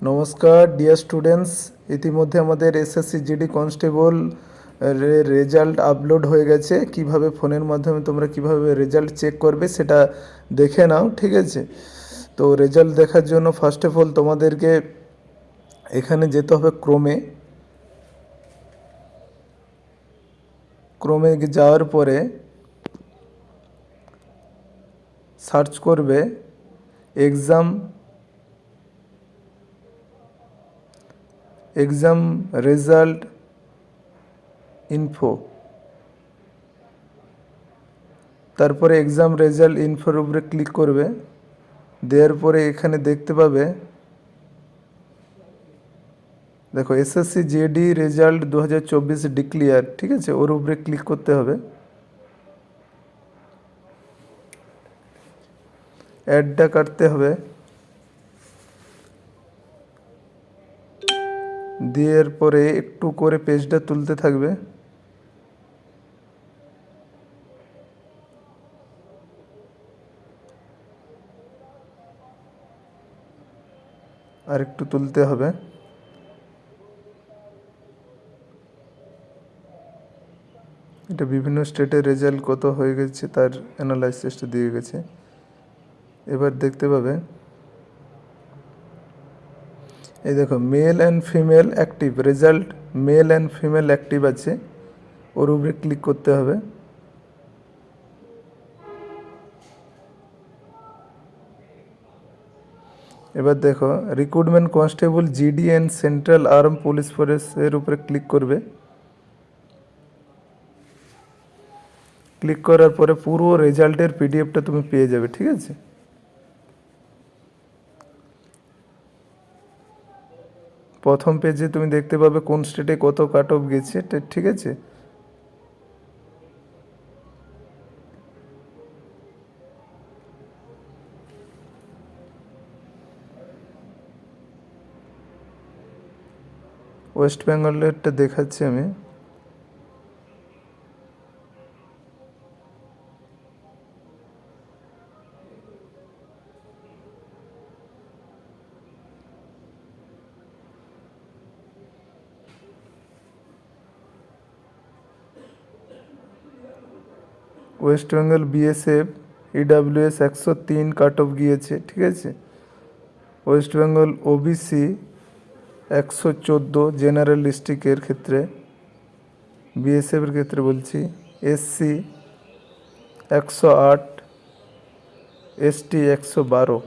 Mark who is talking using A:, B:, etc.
A: নমস্কার dear students. ইতিমধ্যে আমাদের SSC GD constable result upload হয়ে গেছে। কিভাবে ফোনের মাধ্যমে তোমরা কিভাবে রেজাল্ট চেক করবে সেটা দেখে নাও, ঠিক আছে? তো রেজাল্ট দেখার জন্য ফার্স্ট অফ অল তোমাদেরকে এখানে যেতে হবে ক্রোমে। ক্রোমে যাওয়ার পরে সার্চ করবে এক্সাম রেজাল্ট ইনফো। তারপরে এক্সাম রেজাল্ট ইনফোর উপরে ক্লিক করবে। দেওয়ার পরে এখানে দেখতে পাবে, দেখো এসএসসি জিডি রেজাল্ট 2024 ডিক্লিয়ার, ঠিক আছে? ওর উপরে ক্লিক করতে হবে। অ্যাডটা কাটতে হবে। দেওয়ার পরে একটু করে পেজটা তুলতে থাকবে। আর একটু তুলতে হবে। এটা বিভিন্ন স্টেটের রেজাল্ট কত হয়ে গেছে তার অ্যানালাইসিসটা দিয়ে গেছে। এবার দেখতে পাবে, এই দেখো male and female active result, male and female active আছে, ওর উপরে ক্লিক করতে হবে। এবার দেখো recruitment constable GD and central arm police ফোর্সের উপরে ক্লিক করবে। ক্লিক করার পরে পুরো রেজাল্টের পিডিএফটা তুমি পেয়ে যাবে, ঠিক আছে? প্রথম পেজে তুমি দেখতে পাবে কোন স্টেটে কত কাট অফ গেছে, ঠিক আছে? ওয়েস্ট বেঙ্গলেরটা দেখাচ্ছি আমি। West Bengal BSF EWS 103 cut off গিয়েছে, ঠিক আছে? ওয়েস্ট বেঙ্গল ওবিসি 114 জেনারেল ডিস্ট্রিক্টের ক্ষেত্রে, বিএসএফের ক্ষেত্রে বলছি। SC 108, ST 112।